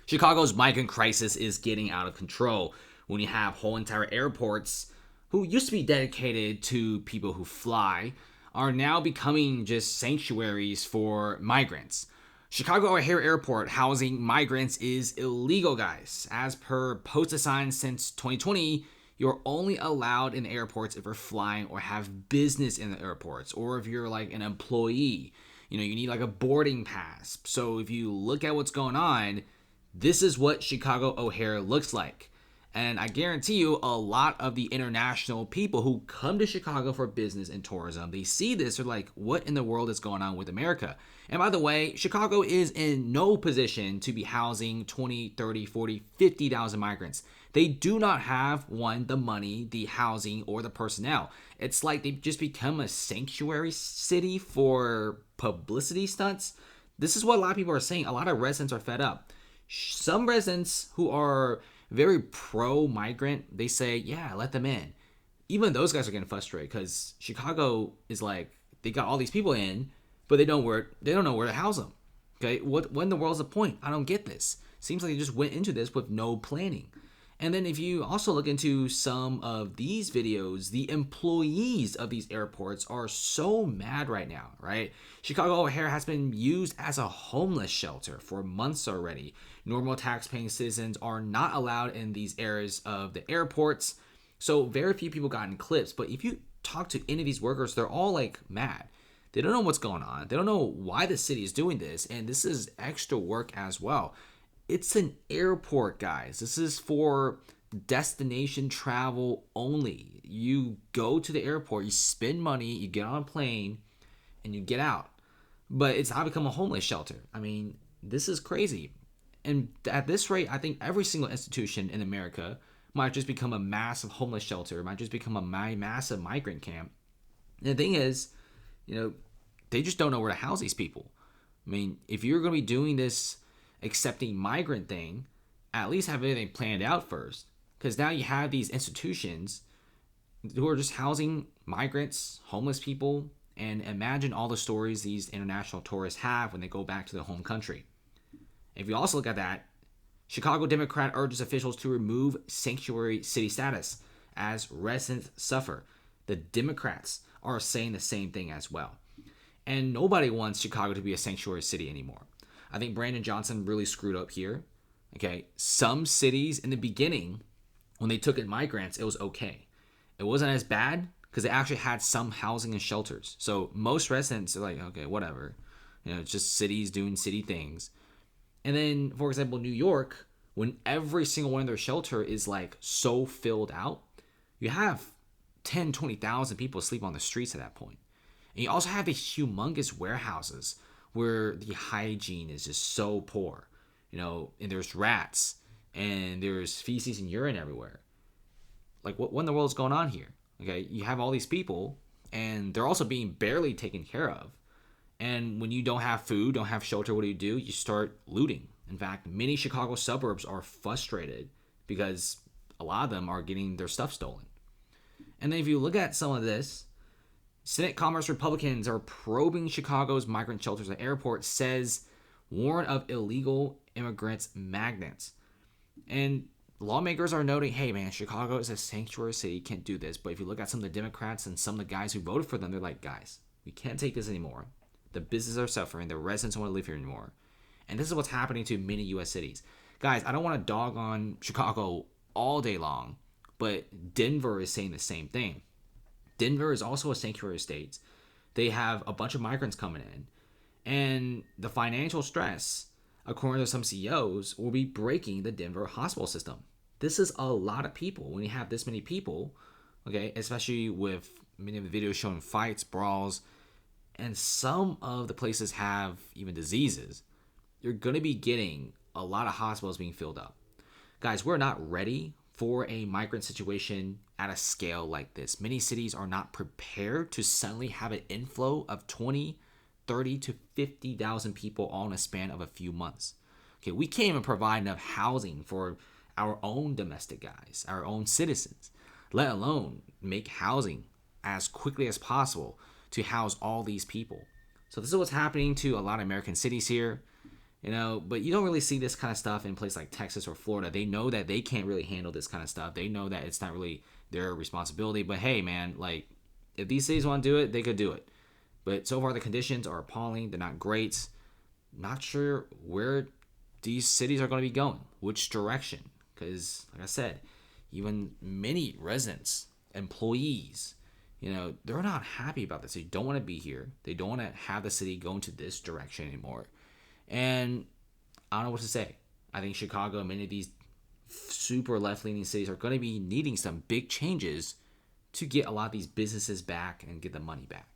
Chicago's migrant crisis is getting out of control when you have whole entire airports who used to be dedicated to people who fly are now becoming just sanctuaries for migrants. Chicago O'Hare Airport housing migrants is illegal, guys. As per posted signs since 2020, you're only allowed in airports if you're flying or have business in the airports, or if you're like an employee. You need like a boarding pass. So if you look at what's going on, this is what Chicago O'Hare looks like. And I guarantee you, a lot of the international people who come to Chicago for business and tourism, they see this, they're like, what in the world is going on with America? And by the way, Chicago is in no position to be housing 20, 30, 40, 50,000 migrants. They do not have, the money, the housing, or the personnel. It's like they've just become a sanctuary city for publicity stunts. This is what a lot of people are saying. A lot of residents are fed up. Some residents who are very pro-migrant, they say, yeah, let them in. Even those guys are getting frustrated because Chicago is like, they got all these people in, but they don't know where to house them. Okay, what in the world's the point? I don't get this. Seems like they just went into this with no planning. And then if you also look into some of these videos, the employees of these airports are so mad right now, right? Chicago O'Hare has been used as a homeless shelter for months already. Normal tax-paying citizens are not allowed in these areas of the airports. So very few people got in clips. But if you talk to any of these workers, they're all like mad. They don't know what's going on. They don't know why the city is doing this. And this is extra work as well. It's an airport, guys. This is for destination travel only. You go to the airport, you spend money, you get on a plane, and you get out. But it's not become a homeless shelter. I mean, this is crazy. And at this rate, I think every single institution in America might just become a massive homeless shelter, might just become a massive migrant camp. And the thing is, they just don't know where to house these people. I mean, if you're going to be doing this accepting migrant thing, at least have everything planned out first. Because now you have these institutions who are just housing migrants, homeless people, and imagine all the stories these international tourists have when they go back to their home country. If you also look at that, Chicago Democrat urges officials to remove sanctuary city status as residents suffer. The Democrats are saying the same thing as well. And nobody wants Chicago to be a sanctuary city anymore. I think Brandon Johnson really screwed up here. Okay, some cities in the beginning, when they took in migrants, it was okay. It wasn't as bad because they actually had some housing and shelters. So most residents are like, okay, whatever. It's just cities doing city things. And then, for example, New York, when every single one of their shelter is like so filled out, you have 10, 20,000 people sleep on the streets at that point. And you also have these humongous warehouses where the hygiene is just so poor, and there's rats and there's feces and urine everywhere. Like, what in the world is going on here? Okay, you have all these people and they're also being barely taken care of. And when you don't have food, don't have shelter, what do? You start looting. In fact, many Chicago suburbs are frustrated because a lot of them are getting their stuff stolen. And then if you look at some of this, Senate Commerce Republicans are probing Chicago's migrant shelters at airports, says warn of illegal immigrants magnets. And lawmakers are noting, hey man, Chicago is a sanctuary city, you can't do this. But if you look at some of the Democrats and some of the guys who voted for them, they're like, guys, we can't take this anymore. The businesses are suffering. The residents don't want to live here anymore. And this is what's happening to many U.S. cities. Guys, I don't want to dog on Chicago all day long, but Denver is saying the same thing. Denver is also a sanctuary state. They have a bunch of migrants coming in. And the financial stress, according to some CEOs, will be breaking the Denver hospital system. This is a lot of people. When you have this many people, okay, especially with many of the videos showing fights, brawls, and some of the places have even diseases, you're going to be getting a lot of hospitals being filled up. Guys, we're not ready for a migrant situation at a scale like this. Many cities are not prepared to suddenly have an inflow of 20, 30 to 50,000 people all in a span of a few months. Okay, we can't even provide enough housing for our own domestic guys, our own citizens, let alone make housing as quickly as possible to house all these people. So this is what's happening to a lot of American cities here. But you don't really see this kind of stuff in places like Texas or Florida. They know that they can't really handle this kind of stuff. They know that it's not really their responsibility. But hey, man, like, if these cities want to do it, they could do it. But so far, the conditions are appalling. They're not great. Not sure where these cities are going to be going, which direction. Because, like I said, even many residents, employees, they're not happy about this. They don't want to be here. They don't want to have the city go into this direction anymore. And I don't know what to say. I think Chicago and many of these super left-leaning cities are going to be needing some big changes to get a lot of these businesses back and get the money back.